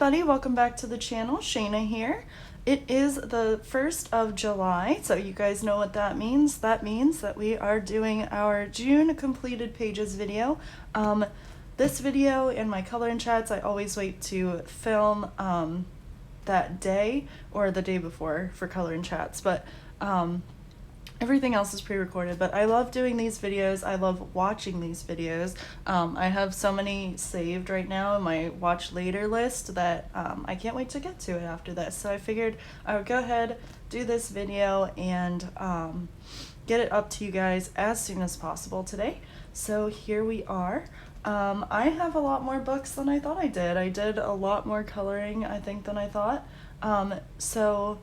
everybody, welcome back to the channel. Shayna here. It is the 1st of July, so you guys know what that means. That means that we are doing our June completed pages video. This video and my coloring chats, I always wait to film that day or the day before for coloring chats, but everything else is pre-recorded. But I love doing these videos. I love watching these videos. I have so many saved right now in my watch later list that I can't wait to get to it after this. So I figured I would go ahead, do this video, and get it up to you guys as soon as possible today. So here we are. I have a lot more books than I thought I did. I did a lot more coloring, I think, than I thought. So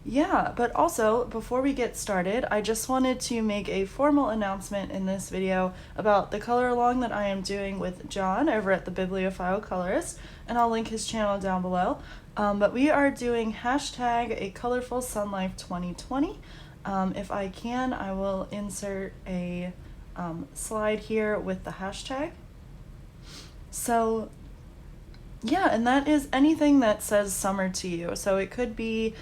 yeah, but also before we get started, I just wanted to make a formal announcement in this video about the color along that I am doing with John over at the Bibliophile Colorist, and I'll link his channel down below. But we are doing hashtag a colorful sun life 2020. If I can, I will insert a slide here with the hashtag. So yeah, and that is anything that says summer to you. So it could be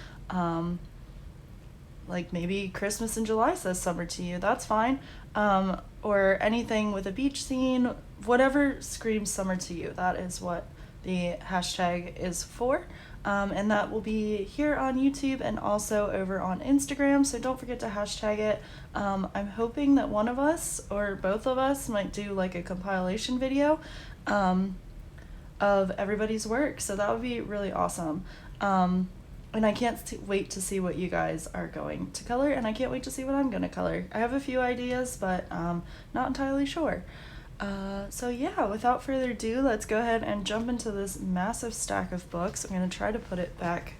like maybe Christmas in July says summer to you, that's fine. Or anything with a beach scene, whatever screams summer to you, that is what the hashtag is for. And that will be here on YouTube and also over on Instagram, so don't forget to hashtag it. I'm hoping that one of us or both of us might do like a compilation video of everybody's work, so that would be really awesome. And I can't wait to see what you guys are going to color, and I can't wait to see what I'm going to color. I have a few ideas, but not entirely sure. So yeah, without further ado, let's go ahead and jump into this massive stack of books. I'm going to try to put it back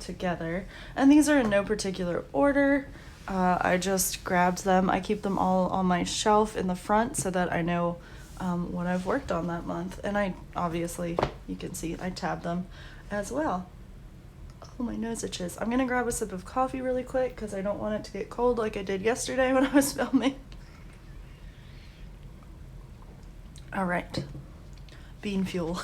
together. And these are in no particular order. I just grabbed them. I keep them all on my shelf in the front so that I know what I've worked on that month. And I obviously, you can see, I tabbed them as well. Oh, my nose itches. I'm gonna grab a sip of coffee really quick because I don't want it to get cold like I did yesterday when I was filming. All right, bean fuel.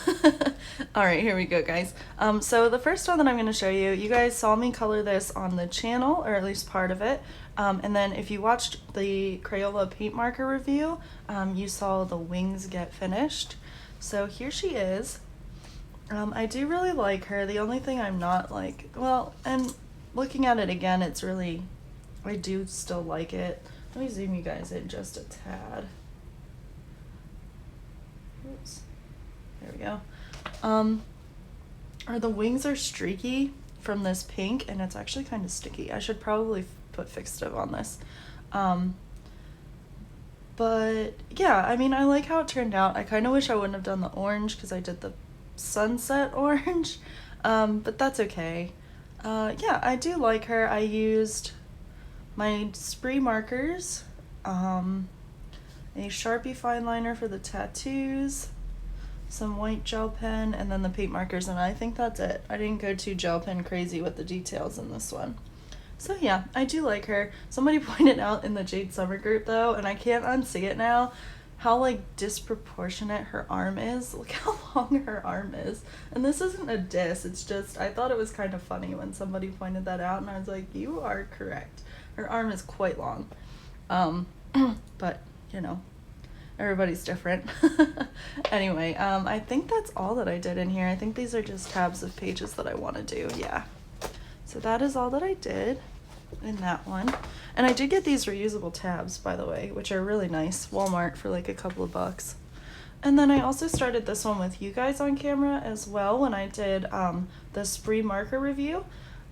All right, here we go, guys. So the first one that I'm gonna show you, you guys saw me color this on the channel, or at least part of it. And then if you watched the Crayola paint marker review, you saw the wings get finished. So here she is. I do really like her. The only thing I'm not like, well, and looking at it again, it's really, I do still like it. Let me zoom you guys in just a tad. Oops. There we go. The wings are streaky from this pink, and it's actually kind of sticky. I should probably put fixative on this. But yeah, I mean, I like how it turned out. I kind of wish I wouldn't have done the orange because I did the sunset orange, but that's okay. Yeah, I do like her. I used my spree markers, a Sharpie fine liner for the tattoos, some white gel pen, and then the paint markers, and I think that's it. I didn't go too gel pen crazy with the details in this one. So yeah, I do like her. Somebody pointed out in the Jade Summer group though, and I can't unsee it now, how like disproportionate her arm is. Look how long her arm is. And this isn't a diss, it's just, I thought it was kind of funny when somebody pointed that out, and I was like, you are correct. Her arm is quite long. But, you know, everybody's different. Anyway, I think that's all that I did in here. I think these are just tabs of pages that I want to do, yeah. So that is all that I did in that one. And I did get these reusable tabs, by the way, which are really nice. Walmart for like a couple of bucks. And then I also started this one with you guys on camera as well when I did the spree marker review.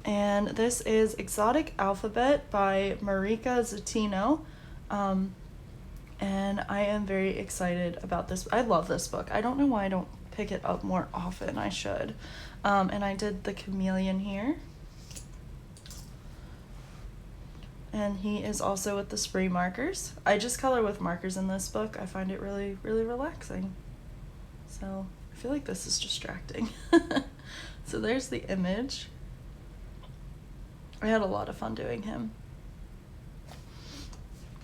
And this is Exotic Alphabet by Marika Zatino. And I am very excited about this. I love this book. I don't know why I don't pick it up more often. I should. And I did the chameleon here. And he is also with the spree markers. I just color with markers in this book. I find it really, really relaxing. So I feel like this is distracting. So there's the image. I had a lot of fun doing him.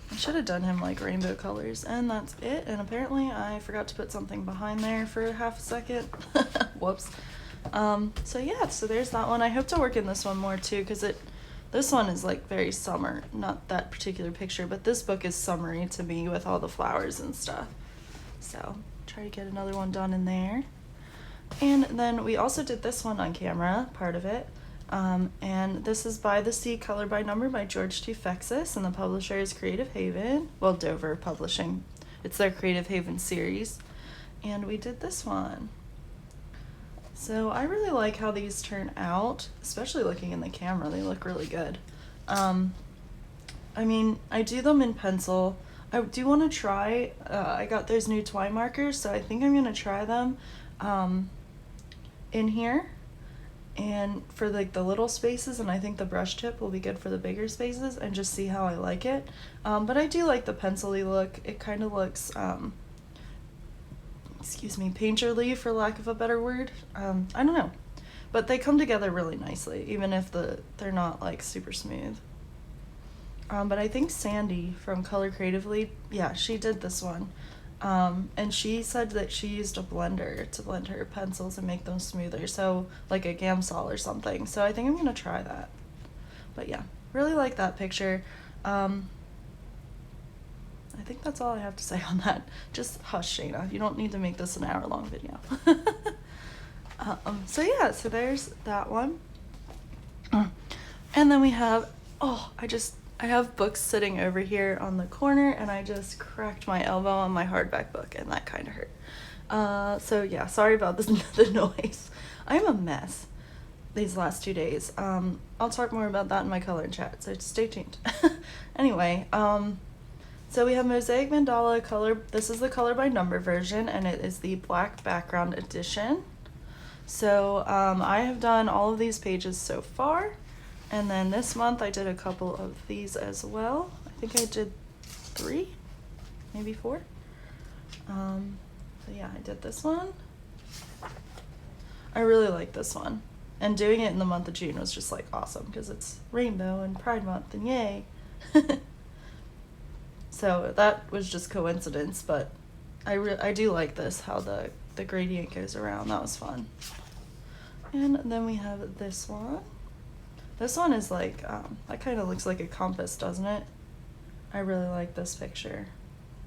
I should have done him like rainbow colors, and that's it. And apparently I forgot to put something behind there for half a second. Whoops. So yeah, so there's that one. I hope to work in this one more too, because this one is like very summer, not that particular picture, but this book is summery to me with all the flowers and stuff. So try to get another one done in there. And then we also did this one on camera, part of it. And this is By the Sea, Color by Number by George Tufexis, and the publisher is Creative Haven. Well, Dover Publishing. It's their Creative Haven series. And we did this one. So I really like how these turn out, especially looking in the camera. They look really good. I mean, I do them in pencil. I do want to try, I got those new twine markers, so I think I'm going to try them in here and for like the little spaces, and I think the brush tip will be good for the bigger spaces, and just see how I like it. But I do like the pencil-y look. It kind of looks, excuse me, painterly for lack of a better word. I don't know, but they come together really nicely, even if they're not like super smooth. But I think Sandy from Color Creatively, yeah, she did this one. And she said that she used a blender to blend her pencils and make them smoother, so like a Gamsol or something. So I think I'm gonna try that. But yeah, really like that picture. I think that's all I have to say on that. Just hush, Shayna. You don't need to make this an hour-long video. So yeah, so there's that one. And then we have, I have books sitting over here on the corner, and I just cracked my elbow on my hardback book, and that kind of hurt. So yeah, sorry about the noise. I'm a mess these last 2 days. I'll talk more about that in my color chat, so stay tuned. Anyway, so we have Mosaic Mandala color. This is the color by number version, and it is the black background edition. So I have done all of these pages so far. And then this month I did a couple of these as well. I think I did 3, maybe 4. So yeah, I did this one. I really like this one. And doing it in the month of June was just like awesome, because it's rainbow and Pride Month and yay. So that was just coincidence, but I do like this, how the gradient goes around. That was fun. And then we have this one. This one is like, that kind of looks like a compass, doesn't it? I really like this picture.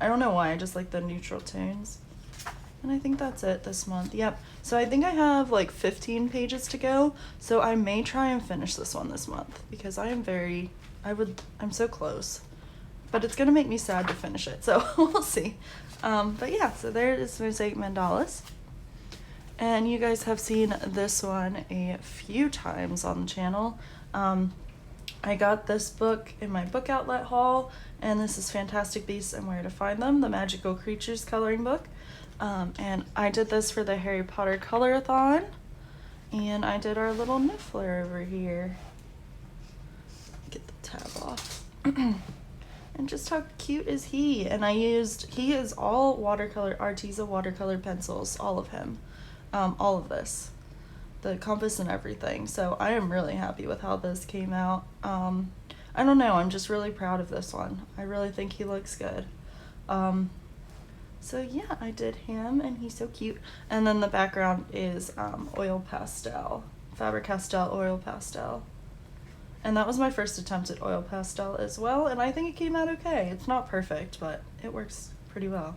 I don't know why, I just like the neutral tones. And I think that's it this month. Yep. So I think I have like 15 pages to go. So I may try and finish this one this month, because I'm so close. But it's gonna make me sad to finish it, so we'll see. But yeah, so there is Mosaic Mandalas. And you guys have seen this one a few times on the channel. I got this book in my book outlet haul, and this is Fantastic Beasts and Where to Find Them, the Magical Creatures coloring book. And I did this for the Harry Potter Colorathon, and I did our little Niffler over here. Get the tab off. And just how cute is he? And he is all watercolor, Arteza watercolor pencils, all of him. All of this, the compass and everything. So I am really happy with how this came out. I don't know, I'm just really proud of this one. I really think he looks good. So yeah, I did him, and he's so cute. And then the background is oil pastel, Faber-Castell oil pastel. And that was my first attempt at oil pastel as well, and I think it came out okay. It's not perfect, but it works pretty well.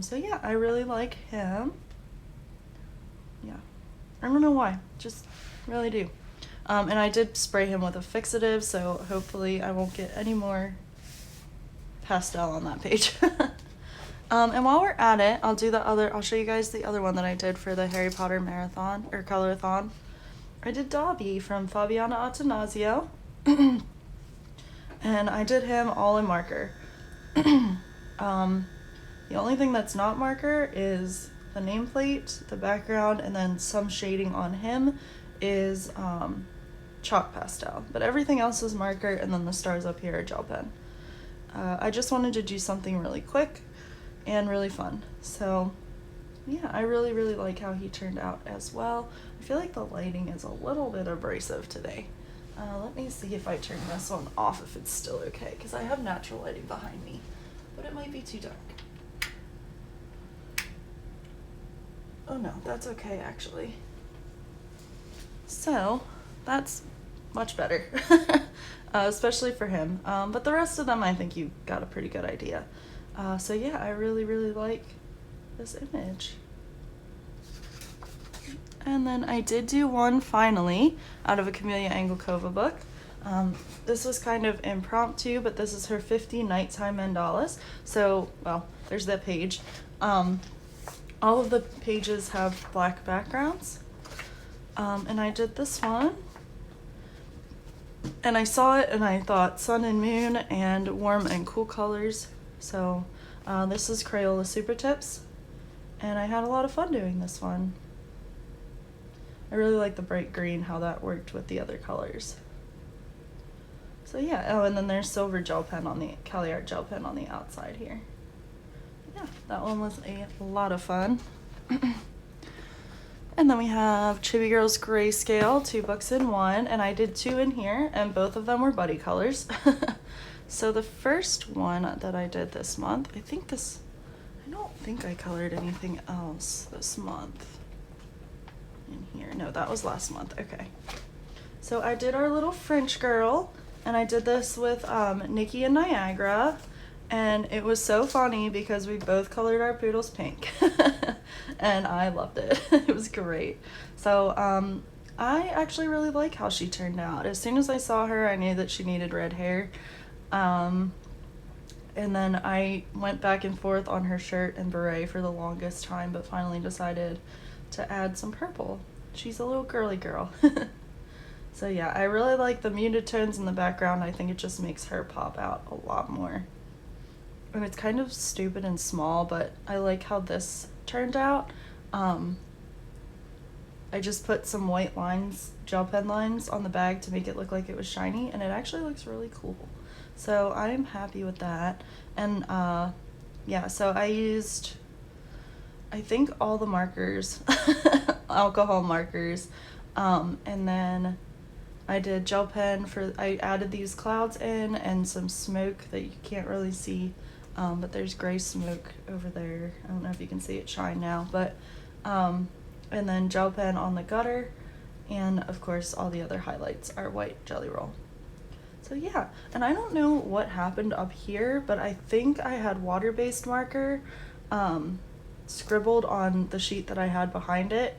So yeah, I really like him. Yeah, I don't know why, just really do. And I did spray him with a fixative, so hopefully I won't get any more pastel on that page. And while we're at it, I'll show you guys the other one that I did for the Harry Potter marathon, or colorathon. I did Dobby from Fabiana Attanasio, and I did him all in marker. The only thing that's not marker is the nameplate, the background, and then some shading on him is chalk pastel. But everything else is marker, and then the stars up here are gel pen. I just wanted to do something really quick and really fun. So yeah, I really, really like how he turned out as well. I feel like the lighting is a little bit abrasive today. Let me see if I turn this one off, if it's still okay, because I have natural lighting behind me, but it might be too dark. Oh no, that's okay actually. So that's much better, especially for him. But the rest of them, I think you got a pretty good idea. So yeah, I really, really like this image. And then I did do one finally out of a Camellia Anglikova book. This was kind of impromptu, but this is her 50 Nighttime Mandalas. So, well, there's that page. All of the pages have black backgrounds. And I did this one. And I saw it and I thought sun and moon and warm and cool colors. So this is Crayola Super Tips. And I had a lot of fun doing this one. I really like the bright green, how that worked with the other colors. So yeah, oh, and then there's silver gel pen on the, Cali Art gel pen on the outside here. Yeah, that one was a lot of fun. And then we have Chibi Girls Grayscale, 2 books in 1, and I did 2 in here, and both of them were buddy colors. So the first one that I did this month, I don't think I colored anything else this month in here. No, that was last month. Okay. So I did our little French girl, and I did this with Nikki and Niagara, and it was so funny because we both colored our poodles pink. And I loved it. It was great. So I actually really like how she turned out. As soon as I saw her, I knew that she needed red hair. And then I went back and forth on her shirt and beret for the longest time, but finally decided to add some purple. She's a little girly girl. So yeah, I really like the muted tones in the background. I think it just makes her pop out a lot more. And it's kind of stupid and small, but I like how this turned out. I just put some white lines, gel pen lines on the bag to make it look like it was shiny, and it actually looks really cool. So I'm happy with that. And yeah, so I used, I think, all the markers, alcohol markers, and then I did gel pen for, I added these clouds in and some smoke that you can't really see, but there's gray smoke over there. I don't know if you can see it shine now, but and then gel pen on the gutter, and of course all the other highlights are white jelly roll. So yeah, and I don't know what happened up here, but I think I had water-based marker scribbled on the sheet that I had behind it,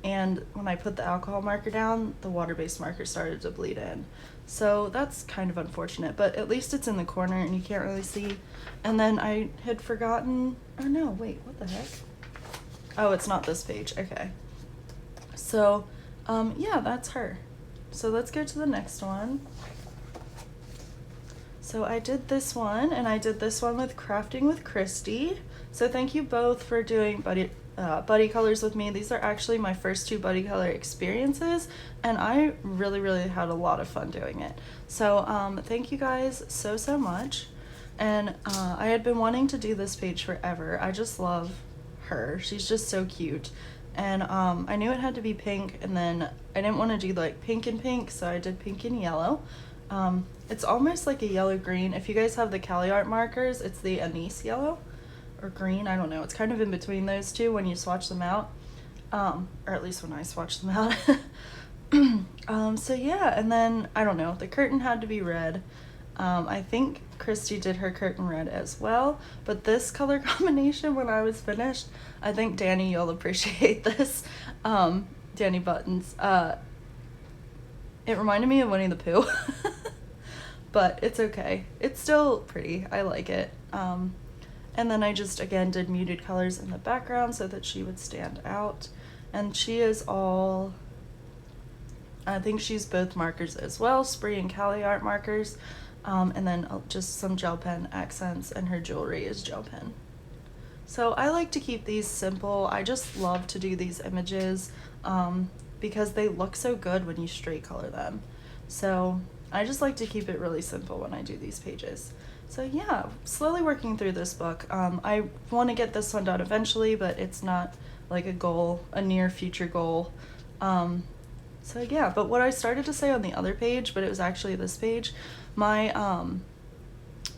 and when I put the alcohol marker down, the water-based marker started to bleed in. So that's kind of unfortunate, but at least it's in the corner and you can't really see. And then I had forgotten, oh no, wait, what the heck? Oh, it's not this page, okay. So, yeah, that's her. So let's go to the next one. So I did this one, and I did this one with Crafting with Christy. So thank you both for doing buddy colors with me. These are actually my first 2 buddy color experiences, and I really, really had a lot of fun doing it. So thank you guys so much. And I had been wanting to do this page forever. I just love her. She's just so cute. And I knew it had to be pink, and then I didn't want to do like pink and pink, so I did pink and yellow. It's almost like a yellow green. If you guys have the Cali Art markers, it's the anise yellow or green, I don't know. It's kind of in between those two when you swatch them out, or at least when I swatch them out. So yeah, and then I don't know, the curtain had to be red. I think Christy did her curtain red as well, but this color combination, when I was finished, I think Danny, you'll appreciate this, Danny Buttons, it reminded me of Winnie the Pooh. But it's okay. It's still pretty. I like it. And then I just, again, did muted colors in the background so that she would stand out. And she is all, I think she's both markers as well, Spree and Cali Art markers. And then just some gel pen accents, and her jewelry is gel pen. So I like to keep these simple. I just love to do these images because they look so good when you straight color them. So I just like to keep it really simple when I do these pages. So yeah, slowly working through this book. I want to get this one done eventually, but it's not like a goal, a near future goal. So yeah, but what I started to say on the other page, but it was actually this page, my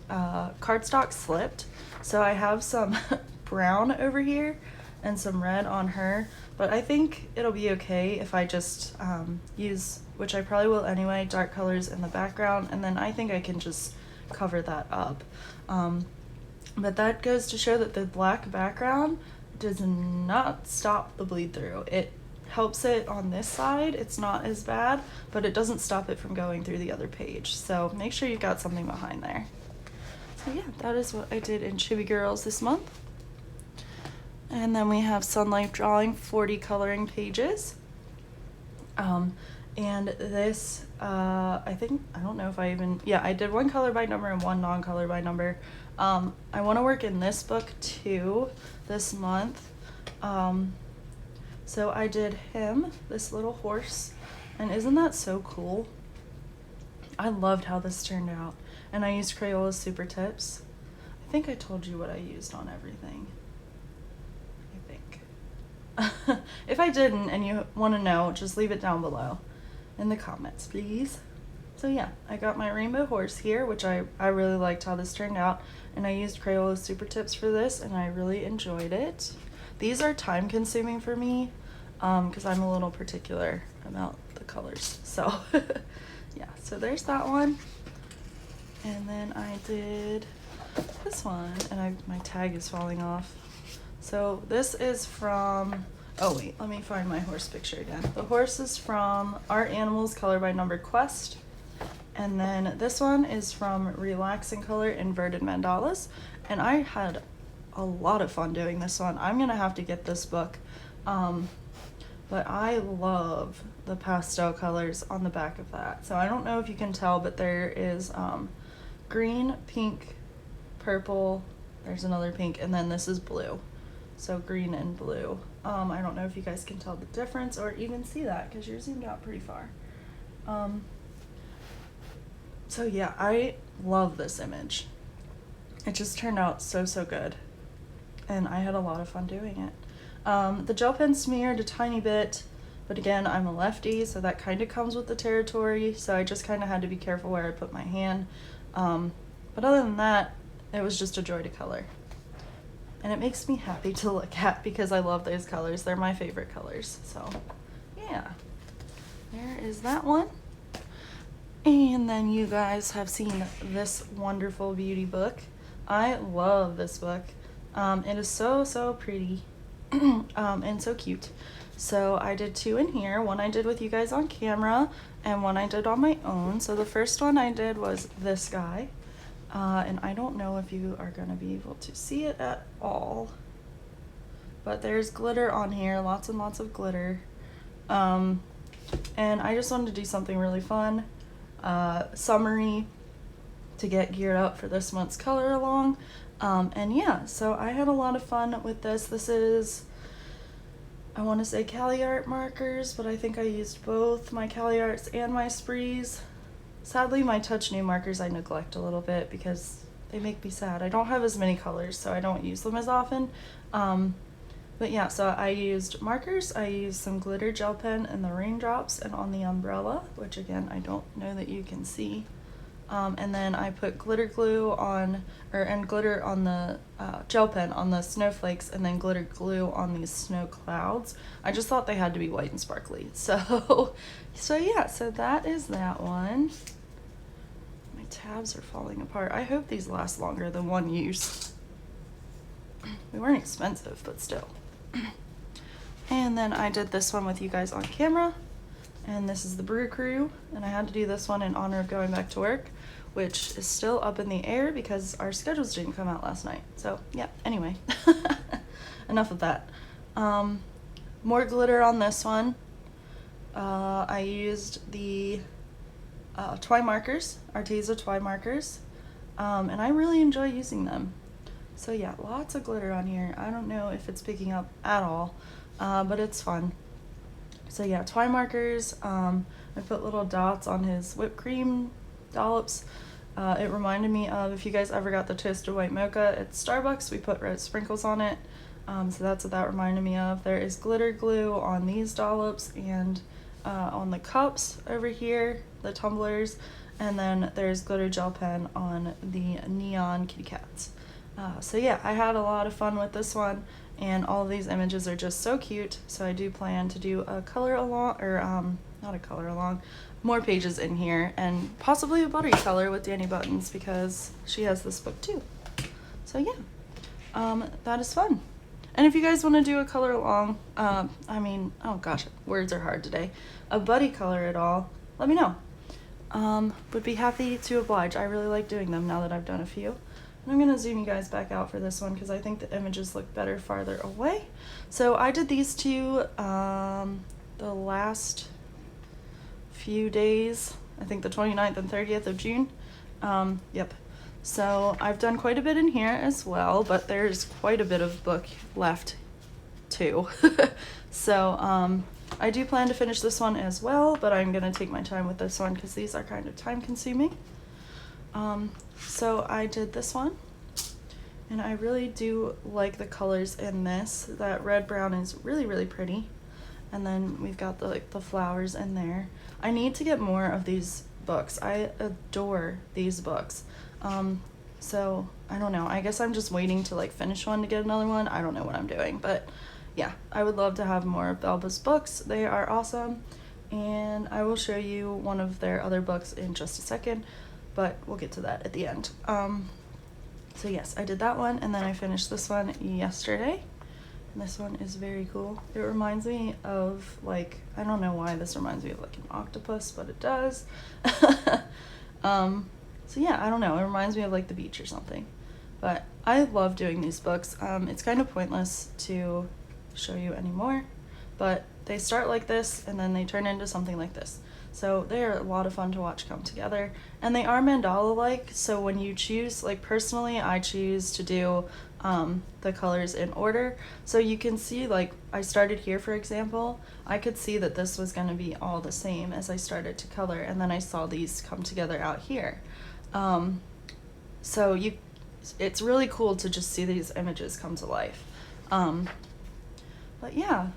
cardstock slipped. So I have some brown over here, and some red on her, but I think it'll be okay if I just use, which I probably will anyway, dark colors in the background, and then I think I can just cover that up. But that goes to show that the black background does not stop the bleed through. It helps it on this side, it's not as bad, but it doesn't stop it from going through the other page. So make sure you've got something behind there. So yeah, that is what I did in Chibi Girls this month. And then we have Sunlight Drawing 40 coloring pages. And this, I don't know if I even, yeah, I did one color by number and one non-color by number. I want to work in this book too this month. So I did him, this little horse, and isn't that so cool? I loved how this turned out. And I used Crayola's Super Tips. I think I told you what I used on everything. I think. If I didn't and you want to know, just leave it down below in the comments, please. So yeah, I got my rainbow horse here, which I really liked how this turned out. And I used Crayola's Super Tips for this, and I really enjoyed it. These are time consuming for me, because I'm a little particular about the colors. So yeah, so there's that one. And then I did this one, and my tag is falling off. So this is from, oh wait, let me find my horse picture again. The horse is from Art Animals Color by Number Quest. And then this one is from Relax in Color Inverted Mandalas. And I had a lot of fun doing this one. I'm gonna have to get this book. But I love the pastel colors on the back of that. So I don't know if you can tell, but there is green, pink, purple, there's another pink, and then this is blue. So green and blue. I don't know if you guys can tell the difference or even see that because you're zoomed out pretty far. So yeah, I love this image. It just turned out so good. And I had a lot of fun doing it. The gel pen smeared a tiny bit, but again, I'm a lefty, so that kind of comes with the territory, so I just kind of had to be careful where I put my hand. But other than that, it was just a joy to color. And it makes me happy to look at because I love those colors. They're my favorite colors. So yeah, there is that one. And then you guys have seen this wonderful beauty book. I love this book. It is so pretty and so cute. So I did two in here. One I did with you guys on camera and one I did on my own. So the first one I did was this guy. And I don't know if you are going to be able to see it at all. But there's glitter on here, lots and lots of glitter. And I just wanted to do something really fun. Summery to get geared up for this month's color along. And yeah, so I had a lot of fun with this. This is, I want to say Cali Art markers, but I think I used both my Cali Arts and my Sprees. Sadly, my Touch New markers I neglect a little bit because they make me sad. I don't have as many colors, so I don't use them as often. But yeah, so I used markers, I used some glitter gel pen in the raindrops and on the umbrella, which again, I don't know that you can see. And then I put glitter glue on, and glitter on the gel pen on the snowflakes, and then glitter glue on these snow clouds. I just thought they had to be white and sparkly. So yeah, so that is that one. My tabs are falling apart. I hope these last longer than one use. They weren't expensive, but still. And then I did this one with you guys on camera. And this is the Brew Crew, and I had to do this one in honor of going back to work, which is still up in the air because our schedules didn't come out last night. So yeah, anyway, enough of that. More glitter on this one. I used the twine markers, Arteza twine markers, and I really enjoy using them. So yeah, lots of glitter on here. I don't know if it's picking up at all, but it's fun. So yeah, twine markers. I put little dots on his whipped cream dollops. It reminded me of, if you guys ever got the toasted white mocha at Starbucks, we put red sprinkles on it. So that's what that reminded me of. There is glitter glue on these dollops and on the cups over here, the tumblers, and then there's glitter gel pen on the neon kitty cats. So yeah, I had a lot of fun with this one, and all of these images are just so cute. So I do plan to do a color along, or not a color along, more pages in here, and possibly a buddy color with Danny Buttons because she has this book too. So yeah, that is fun. And if you guys want to do a color along, oh gosh, words are hard today, a buddy color at all, let me know. Would be happy to oblige. I really like doing them now that I've done a few. And I'm going to zoom you guys back out for this one because I think the images look better farther away. So I did these two the last few days, I think the 29th and 30th of June. Yep. So I've done quite a bit in here as well, but there's quite a bit of book left too. So I do plan to finish this one as well, but I'm going to take my time with this one because these are kind of time consuming. So I did this one, and I really do like the colors in this. That red brown is really, really pretty. And then we've got the flowers in there. I need to get more of these books. I adore these books. So I don't know. I guess I'm just waiting to finish one to get another one. I don't know what I'm doing, but yeah, I would love to have more of Belba's books. They are awesome, and I will show you one of their other books in just a second, but we'll get to that at the end. So yes, I did that one, and then I finished this one yesterday. And this one is very cool. It reminds me of I don't know why this reminds me of an octopus, but it does. So yeah, I don't know. It reminds me of the beach or something. But I love doing these books. It's kind of pointless to show you anymore, but they start like this and then they turn into something like this. So they are a lot of fun to watch come together, and they are mandala-like. So when you choose, personally, I choose to do the colors in order. So you can see, I started here, for example, I could see that this was going to be all the same as I started to color, and then I saw these come together out here. So it's really cool to just see these images come to life. But yeah,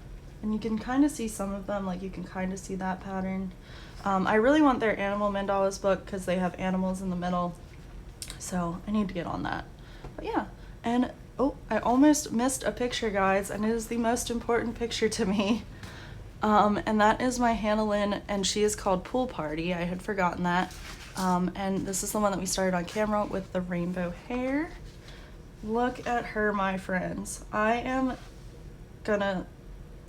and you can kind of see some of them, you can kind of see that pattern. I really want their animal mandalas book because they have animals in the middle, so I need to get on that. But yeah, and oh, I almost missed a picture, guys, and it is the most important picture to me. And that is my Hannah Lynn, and she is called Pool Party. I had forgotten that. And this is the one that we started on camera with the rainbow hair. Look at her, my friends. I am gonna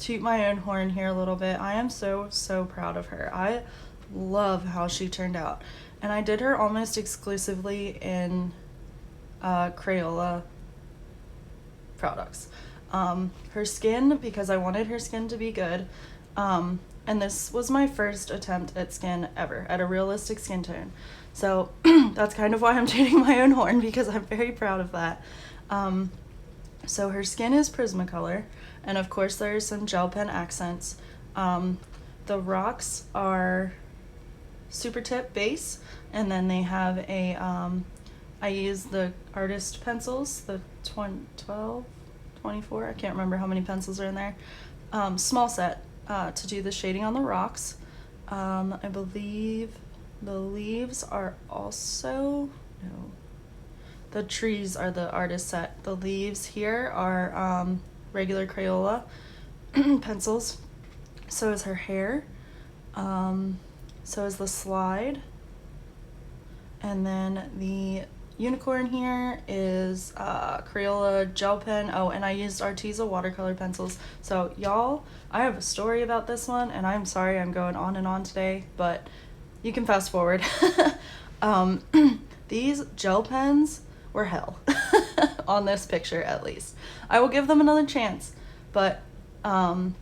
toot my own horn here a little bit. I am so proud of her. I love how she turned out, and I did her almost exclusively in Crayola products. Her skin, because I wanted her skin to be good, and this was my first attempt at skin ever, at a realistic skin tone, so that's kind of why I'm tooting my own horn, because I'm very proud of that. So her skin is Prismacolor, and of course there's some gel pen accents. The rocks are Super Tip base, and then they have a, I use the artist pencils, the 12, 24, I can't remember how many pencils are in there, small set, to do the shading on the rocks. I believe the leaves are also, no, the trees are the artist set. The leaves here are regular Crayola pencils. So is her hair. So is the slide. And then the unicorn here is Crayola gel pen. Oh, and I used Arteza watercolor pencils. So y'all, I have a story about this one, and I'm sorry I'm going on and on today, but you can fast forward. These gel pens were hell on this picture, at least. I will give them another chance, but I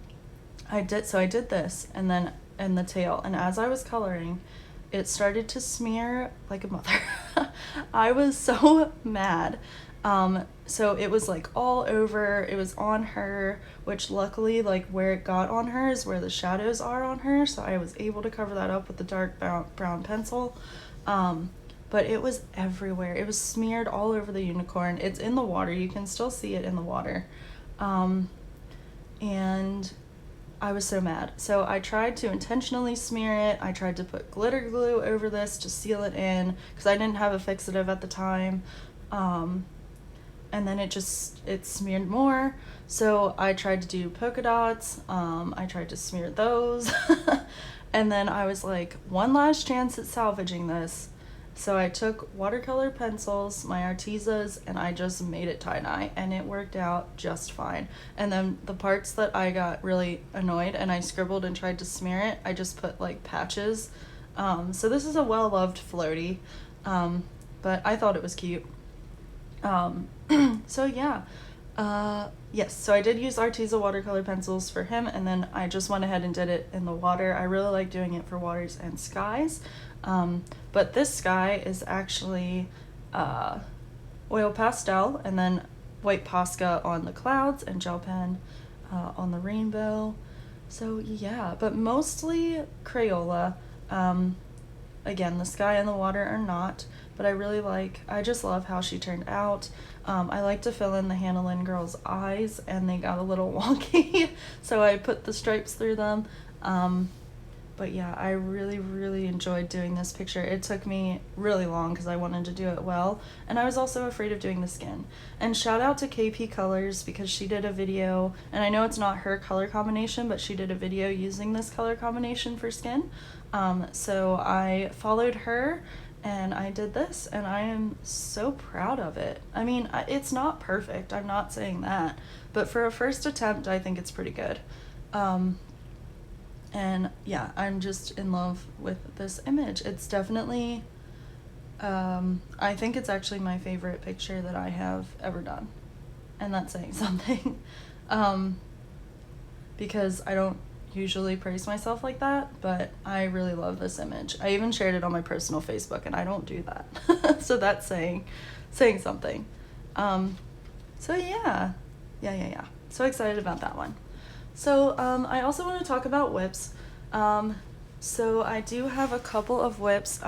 did this, and then in the tail, and as I was coloring, it started to smear like a mother. I was so mad. So it was all over, it was on her, which luckily where it got on her is where the shadows are on her, so I was able to cover that up with the dark brown pencil. But it was everywhere. It was smeared all over the unicorn. It's in the water. You can still see it in the water. And I was so mad. So I tried to intentionally smear it. I tried to put glitter glue over this to seal it in because I didn't have a fixative at the time. and then it smeared more. So I tried to do polka dots. I tried to smear those. And then I was like, one last chance at salvaging this. So I took watercolor pencils, my Artezas, and I just made it tie-dye, and it worked out just fine. And then the parts that I got really annoyed and I scribbled and tried to smear it, I just put like patches. So this is a well-loved floaty, but I thought it was cute. So yeah, yes, so I did use Arteza watercolor pencils for him, and then I just went ahead and did it in the water. I really like doing it for waters and skies. But this sky is actually oil pastel, and then white Posca on the clouds, and gel pen on the rainbow. So yeah, but mostly Crayola. Again, the sky and the water are not, but I just love how she turned out. I like to fill in the Hannah Lynn girls' eyes, and they got a little wonky, so I put the stripes through them. But yeah, I really enjoyed doing this picture. It took me really long because I wanted to do it well, and I was also afraid of doing the skin. And shout out to KP Colors, because she did a video, and I know it's not her color combination, but she did a video using this color combination for skin. So I followed her and I did this, and I am so proud of it. I mean, it's not perfect, I'm not saying that, but for a first attempt, I think it's pretty good. And yeah, I'm just in love with this image. It's definitely, I think it's actually my favorite picture that I have ever done. And that's saying something. Because I don't usually praise myself like that, but I really love this image. I even shared it on my personal Facebook, and I don't do that. So that's saying something. So yeah. So excited about that one. So I also want to talk about whips. So I do have a couple of whips.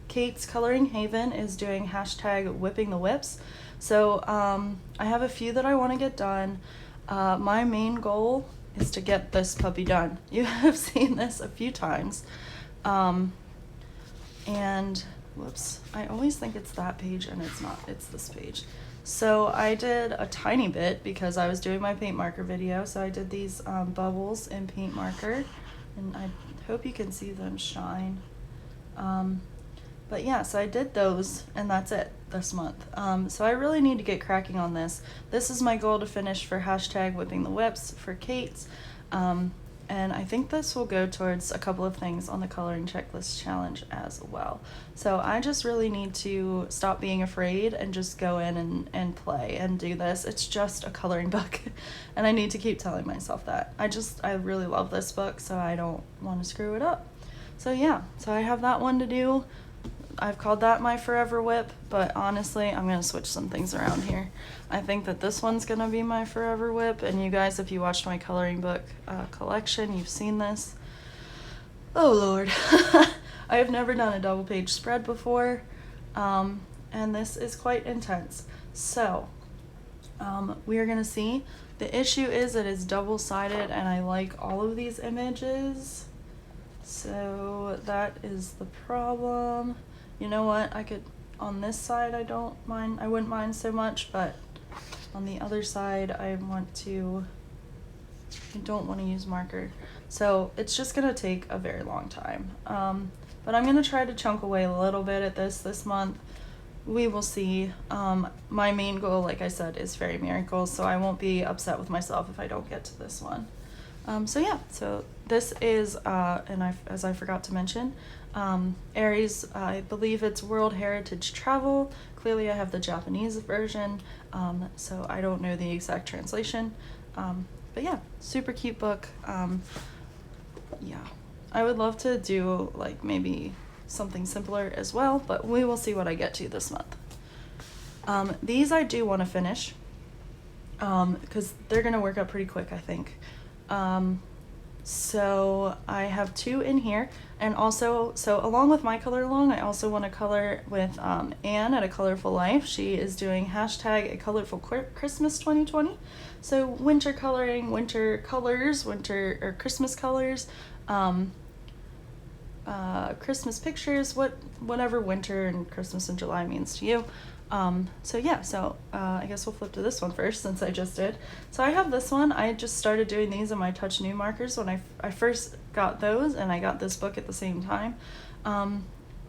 Kate's Coloring Haven is doing hashtag whipping the whips. So I have a few that I want to get done. My main goal is to get this puppy done. You have seen this a few times. And whoops, I always think it's that page, and it's not, it's this page. So I did a tiny bit because I was doing my paint marker video. So I did these bubbles in paint marker, and I hope you can see them shine. But yeah, so I did those, and that's it this month. So I really need to get cracking on this. This is my goal to finish for hashtag whipping the whips for Kate's. And I think this will go towards a couple of things on the coloring checklist challenge as well. So I just really need to stop being afraid and just go in and play and do this. It's just a coloring book, and I need to keep telling myself that. I really love this book, so I don't want to screw it up. So yeah, so I have that one to do. I've called that my forever whip, but honestly, I'm going to switch some things around here. I think that this one's going to be my forever whip, and you guys, if you watched my coloring book collection, you've seen this. Oh Lord. I have never done a double page spread before, and this is quite intense. So, we are going to see. The issue is that it's double-sided, and I like all of these images, so that is the problem. You know what, I could, on this side I wouldn't mind so much, but on the other side I don't want to use marker. So it's just going to take a very long time. But I'm going to try to chunk away a little bit at this month. We will see. My main goal, like I said, is Fairy Miracles, so I won't be upset with myself if I don't get to this one. So yeah, so this is, as I forgot to mention, Aries, I believe it's World Heritage Travel. Clearly I have the Japanese version, so I don't know the exact translation. But yeah, super cute book. Yeah, I would love to do like maybe something simpler as well, but we will see what I get to this month. These I do want to finish, because they're going to work out pretty quick, I think. So I have 2 in here, and also, so along with my color along, I also want to color with Anne at A Colorful Life. She is doing hashtag A Colorful Christmas 2020. So winter coloring, winter colors, winter or Christmas colors. Christmas pictures, whatever winter and Christmas in July means to you. So yeah, I guess we'll flip to this one first since I just did. So I have this one. I just started doing these in my Touch New markers when I first got those, and I got this book at the same time.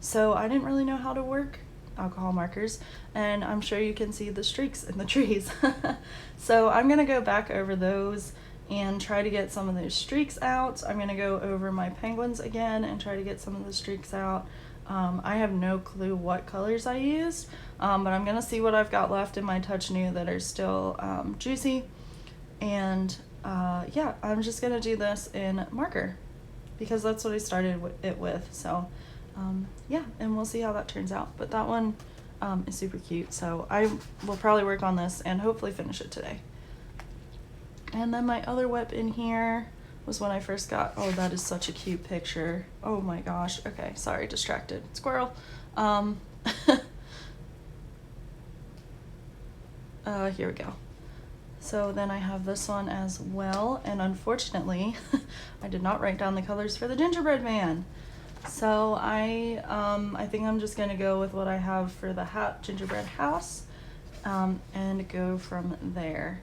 So I didn't really know how to work alcohol markers, and I'm sure you can see the streaks in the trees. So I'm gonna go back over those and try to get some of those streaks out. I'm gonna go over my penguins again and try to get some of the streaks out. I have no clue what colors I used, but I'm gonna see what I've got left in my Touch New that are still juicy. And yeah, I'm just gonna do this in marker because that's what I started it with. So yeah, and we'll see how that turns out. But that one is super cute, so I will probably work on this and hopefully finish it today. And then my other whip in here was when I first got, oh, that is such a cute picture. Oh my gosh. Okay, sorry, distracted. Squirrel. Here we go. So then I have this one as well, and unfortunately, I did not write down the colors for the gingerbread man. So I think I'm just gonna go with what I have for the gingerbread house, and go from there.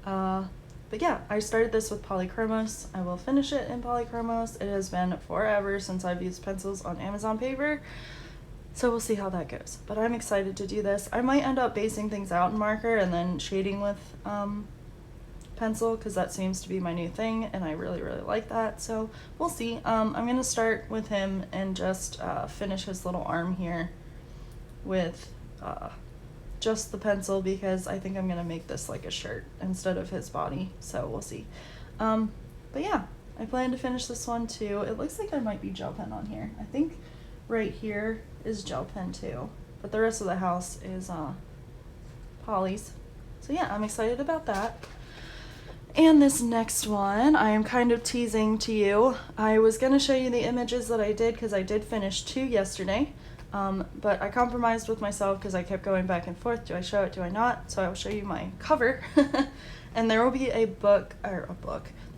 But yeah, I started this with polychromos. I will finish it in polychromos. It has been forever since I've used pencils on Amazon paper, so we'll see how that goes. But I'm excited to do this. I might end up basing things out in marker and then shading with pencil, because that seems to be my new thing, and I really like that. So we'll see. I'm gonna start with him and just finish his little arm here with just the pencil, because I think I'm gonna make this like a shirt instead of his body, so we'll see. But yeah, I plan to finish this one too. It looks like there might be gel pen on here. I think right here is gel pen too, but the rest of the house is polys. So yeah, I'm excited about that. And this next one, I am kind of teasing to you. I was gonna show you the images that I did, because I did finish 2 yesterday. But I compromised with myself because I kept going back and forth. Do I show it? Do I not? So I will show you my cover. And there will be there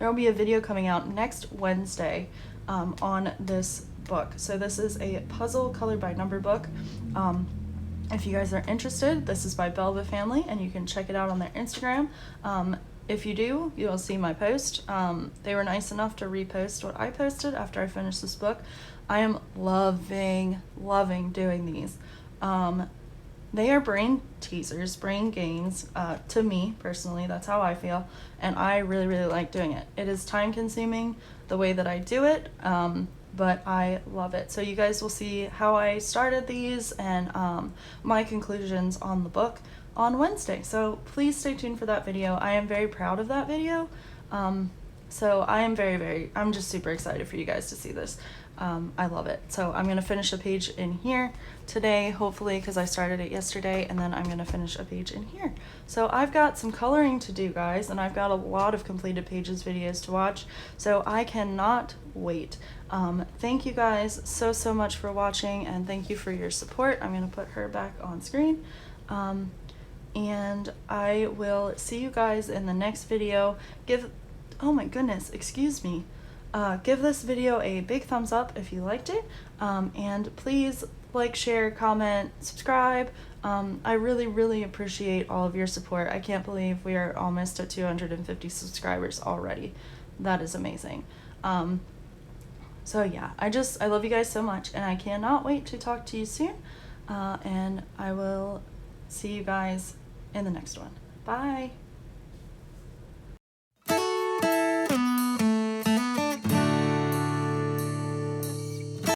will be a video coming out next Wednesday on this book. So this is a puzzle colored by number book. If you guys are interested, this is by Bibliophile, and you can check it out on their Instagram. If you do, you'll see my post. They were nice enough to repost what I posted after I finished this book. I am loving doing these. They are brain teasers, brain gains, to me personally. That's how I feel, and I really like doing it. It is time consuming the way that I do it, but I love it. So you guys will see how I started these and my conclusions on the book on Wednesday. So please stay tuned for that video. I am very proud of that video. So I am I'm just super excited for you guys to see this. I love it. So I'm going to finish a page in here today, hopefully, because I started it yesterday, and then I'm going to finish a page in here. So I've got some coloring to do, guys, and I've got a lot of completed pages videos to watch, so I cannot wait. Thank you guys so much for watching, and thank you for your support. I'm going to put her back on screen. And I will see you guys in the next video. Oh my goodness, excuse me. Give this video a big thumbs up if you liked it, and please like, share, comment, subscribe. I really appreciate all of your support. I can't believe we are almost at 250 subscribers already. That is amazing. So yeah, I love you guys so much, and I cannot wait to talk to you soon, and I will see you guys in the next one. Bye.